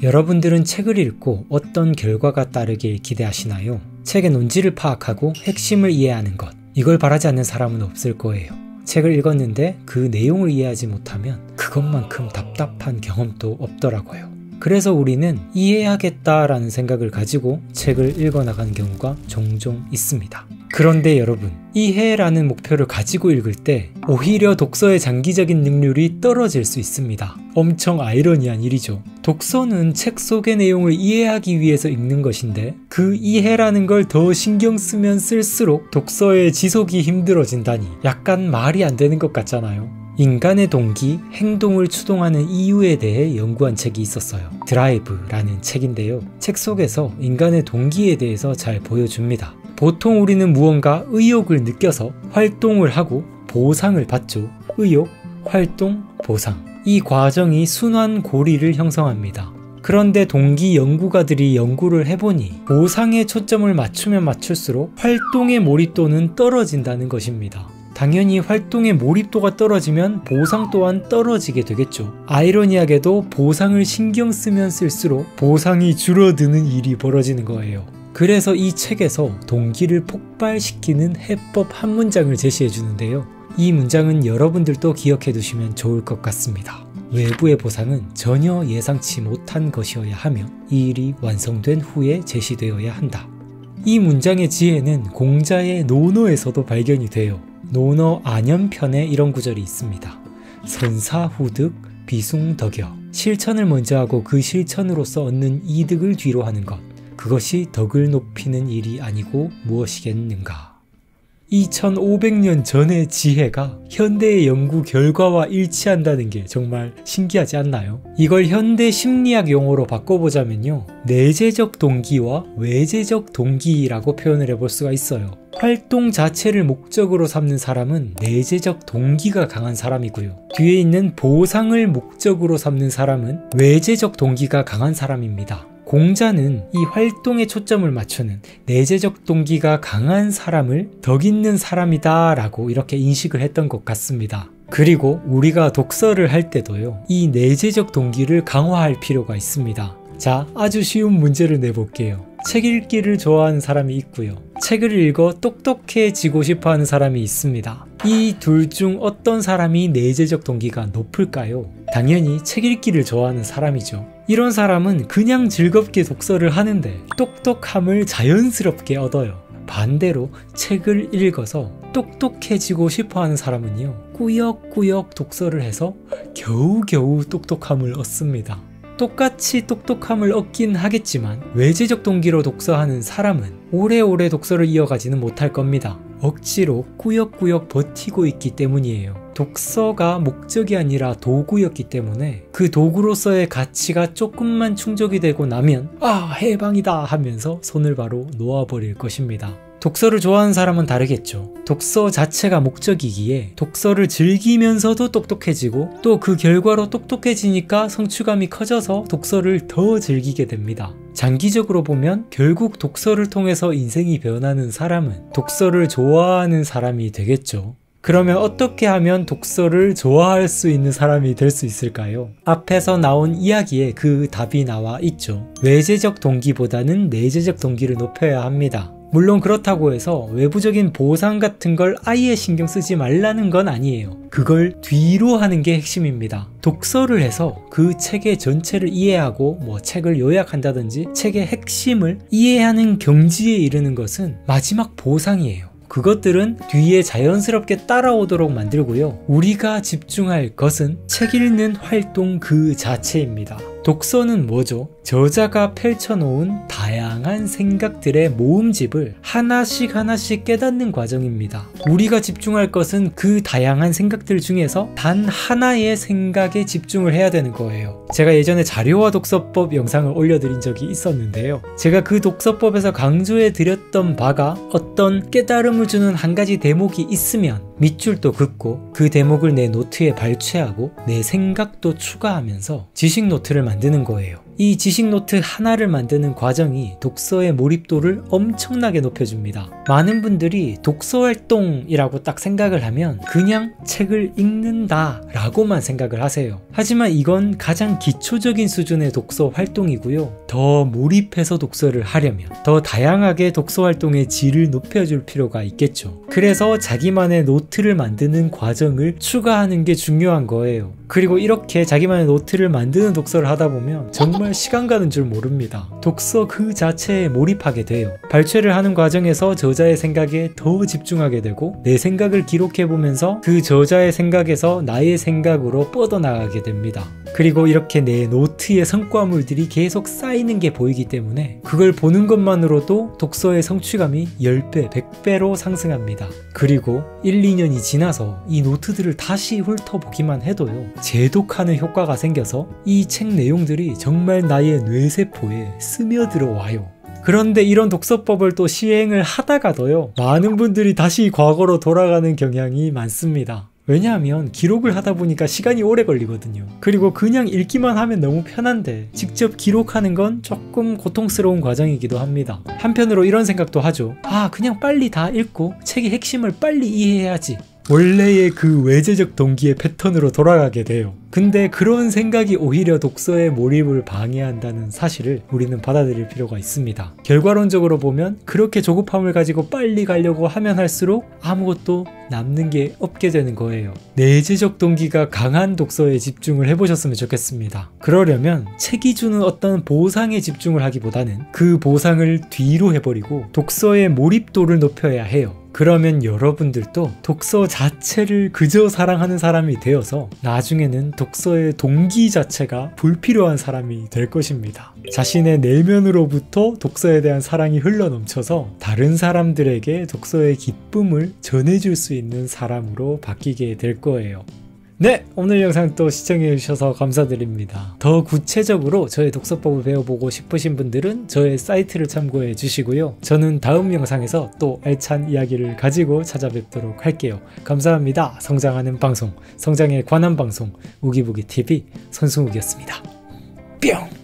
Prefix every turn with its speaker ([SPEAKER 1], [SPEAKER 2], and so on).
[SPEAKER 1] 여러분들은 책을 읽고 어떤 결과가 따르길 기대하시나요? 책의 논지를 파악하고 핵심을 이해하는 것, 이걸 바라지 않는 사람은 없을 거예요. 책을 읽었는데 그 내용을 이해하지 못하면 그것만큼 답답한 경험도 없더라고요. 그래서 우리는 이해하겠다라는 생각을 가지고 책을 읽어나가는 경우가 종종 있습니다. 그런데 여러분, 이해라는 목표를 가지고 읽을 때 오히려 독서의 장기적인 능률이 떨어질 수 있습니다. 엄청 아이러니한 일이죠. 독서는 책 속의 내용을 이해하기 위해서 읽는 것인데 그 이해라는 걸 더 신경 쓰면 쓸수록 독서의 지속이 힘들어진다니 약간 말이 안 되는 것 같잖아요. 인간의 동기, 행동을 추동하는 이유에 대해 연구한 책이 있었어요. 드라이브라는 책인데요. 책 속에서 인간의 동기에 대해서 잘 보여줍니다. 보통 우리는 무언가 의욕을 느껴서 활동을 하고 보상을 받죠. 의욕, 활동, 보상. 이 과정이 순환고리를 형성합니다. 그런데 동기 연구가들이 연구를 해보니 보상에 초점을 맞추면 맞출수록 활동의 몰입도는 떨어진다는 것입니다. 당연히 활동의 몰입도가 떨어지면 보상 또한 떨어지게 되겠죠. 아이러니하게도 보상을 신경 쓰면 쓸수록 보상이 줄어드는 일이 벌어지는 거예요. 그래서 이 책에서 동기를 폭발시키는 해법 한 문장을 제시해 주는데요. 이 문장은 여러분들도 기억해 두시면 좋을 것 같습니다. 외부의 보상은 전혀 예상치 못한 것이어야 하며 이 일이 완성된 후에 제시되어야 한다. 이 문장의 지혜는 공자의 논어에서도 발견이 돼요. 논어 안연편에 이런 구절이 있습니다. 선사후득 비숭덕여. 실천을 먼저 하고 그 실천으로서 얻는 이득을 뒤로 하는 것. 그것이 덕을 높이는 일이 아니고 무엇이겠는가. 2500년 전의 지혜가 현대의 연구 결과와 일치한다는 게 정말 신기하지 않나요? 이걸 현대 심리학 용어로 바꿔보자면요, 내재적 동기와 외재적 동기라고 표현을 해볼 수가 있어요. 활동 자체를 목적으로 삼는 사람은 내재적 동기가 강한 사람이고요, 뒤에 있는 보상을 목적으로 삼는 사람은 외재적 동기가 강한 사람입니다. 공자는 이 활동에 초점을 맞추는 내재적 동기가 강한 사람을 덕 있는 사람이다 라고 이렇게 인식을 했던 것 같습니다. 그리고 우리가 독서를 할 때도요, 이 내재적 동기를 강화할 필요가 있습니다. 자, 아주 쉬운 문제를 내볼게요. 책 읽기를 좋아하는 사람이 있고요, 책을 읽어 똑똑해지고 싶어하는 사람이 있습니다. 이 둘 중 어떤 사람이 내재적 동기가 높을까요? 당연히 책 읽기를 좋아하는 사람이죠. 이런 사람은 그냥 즐겁게 독서를 하는데 똑똑함을 자연스럽게 얻어요. 반대로 책을 읽어서 똑똑해지고 싶어하는 사람은요, 꾸역꾸역 독서를 해서 겨우겨우 똑똑함을 얻습니다. 똑같이 똑똑함을 얻긴 하겠지만 외재적 동기로 독서하는 사람은 오래오래 독서를 이어가지는 못할 겁니다. 억지로 꾸역꾸역 버티고 있기 때문이에요. 독서가 목적이 아니라 도구였기 때문에 그 도구로서의 가치가 조금만 충족이 되고 나면 아, 해방이다 하면서 손을 바로 놓아버릴 것입니다. 독서를 좋아하는 사람은 다르겠죠. 독서 자체가 목적이기에 독서를 즐기면서도 똑똑해지고 또 그 결과로 똑똑해지니까 성취감이 커져서 독서를 더 즐기게 됩니다. 장기적으로 보면 결국 독서를 통해서 인생이 변하는 사람은 독서를 좋아하는 사람이 되겠죠. 그러면 어떻게 하면 독서를 좋아할 수 있는 사람이 될 수 있을까요? 앞에서 나온 이야기에 그 답이 나와 있죠. 외재적 동기보다는 내재적 동기를 높여야 합니다. 물론 그렇다고 해서 외부적인 보상 같은 걸 아예 신경 쓰지 말라는 건 아니에요. 그걸 뒤로 하는 게 핵심입니다. 독서를 해서 그 책의 전체를 이해하고 책을 요약한다든지 책의 핵심을 이해하는 경지에 이르는 것은 마지막 보상이에요. 그것들은 뒤에 자연스럽게 따라오도록 만들고요, 우리가 집중할 것은 책 읽는 활동 그 자체입니다. 독서는 뭐죠? 저자가 펼쳐놓은 다양한 생각들의 모음집을 하나씩 하나씩 깨닫는 과정입니다. 우리가 집중할 것은 그 다양한 생각들 중에서 단 하나의 생각에 집중을 해야 되는 거예요. 제가 예전에 자료화 독서법 영상을 올려드린 적이 있었는데요, 제가 그 독서법에서 강조해 드렸던 바가 어떤 깨달음을 주는 한 가지 대목이 있으면 밑줄도 긋고 그 대목을 내 노트에 발췌하고 내 생각도 추가하면서 지식 노트를 만드는 거예요. 이 지식노트 하나를 만드는 과정이 독서의 몰입도를 엄청나게 높여줍니다. 많은 분들이 독서활동이라고 딱 생각을 하면 그냥 책을 읽는다 라고만 생각을 하세요. 하지만 이건 가장 기초적인 수준의 독서 활동이고요. 더 몰입해서 독서를 하려면 더 다양하게 독서활동의 질을 높여줄 필요가 있겠죠. 그래서 자기만의 노트를 만드는 과정을 추가하는 게 중요한 거예요. 그리고 이렇게 자기만의 노트를 만드는 독서를 하다 보면 정말 시간 가는 줄 모릅니다. 독서 그 자체에 몰입하게 돼요. 발췌를 하는 과정에서 저자의 생각에 더 집중하게 되고 내 생각을 기록해보면서 그 저자의 생각에서 나의 생각으로 뻗어나가게 됩니다. 그리고 이렇게 내 노트의 성과물들이 계속 쌓이는 게 보이기 때문에 그걸 보는 것만으로도 독서의 성취감이 10배, 100배로 상승합니다. 그리고 1, 2년이 지나서 이 노트들을 다시 훑어보기만 해도요, 재독하는 효과가 생겨서 이 책 내용들이 정말 나의 뇌세포에 스며들어 와요. 그런데 이런 독서법을 또 시행을 하다가도요, 많은 분들이 다시 과거로 돌아가는 경향이 많습니다. 왜냐하면 기록을 하다 보니까 시간이 오래 걸리거든요. 그리고 그냥 읽기만 하면 너무 편한데 직접 기록하는 건 조금 고통스러운 과정이기도 합니다. 한편으로 이런 생각도 하죠. 그냥 빨리 다 읽고 책의 핵심을 빨리 이해해야지. 원래의 그 외재적 동기의 패턴으로 돌아가게 돼요. 근데 그런 생각이 오히려 독서의 몰입을 방해한다는 사실을 우리는 받아들일 필요가 있습니다. 결과론적으로 보면 그렇게 조급함을 가지고 빨리 가려고 하면 할수록 아무것도 남는 게 없게 되는 거예요. 내재적 동기가 강한 독서에 집중을 해보셨으면 좋겠습니다. 그러려면 책이 주는 어떤 보상에 집중을 하기보다는 그 보상을 뒤로 해버리고 독서의 몰입도를 높여야 해요. 그러면 여러분들도 독서 자체를 그저 사랑하는 사람이 되어서 나중에는 독서의 동기 자체가 불필요한 사람이 될 것입니다. 자신의 내면으로부터 독서에 대한 사랑이 흘러넘쳐서 다른 사람들에게 독서의 기쁨을 전해줄 수 있는 사람으로 바뀌게 될 거예요. 네, 오늘 영상 또 시청해주셔서 감사드립니다. 더 구체적으로 저의 독서법을 배워보고 싶으신 분들은 저의 사이트를 참고해 주시고요. 저는 다음 영상에서 또 알찬 이야기를 가지고 찾아뵙도록 할게요. 감사합니다. 성장하는 방송, 성장에 관한 방송, 우기부기TV 손승욱이었습니다. 뿅!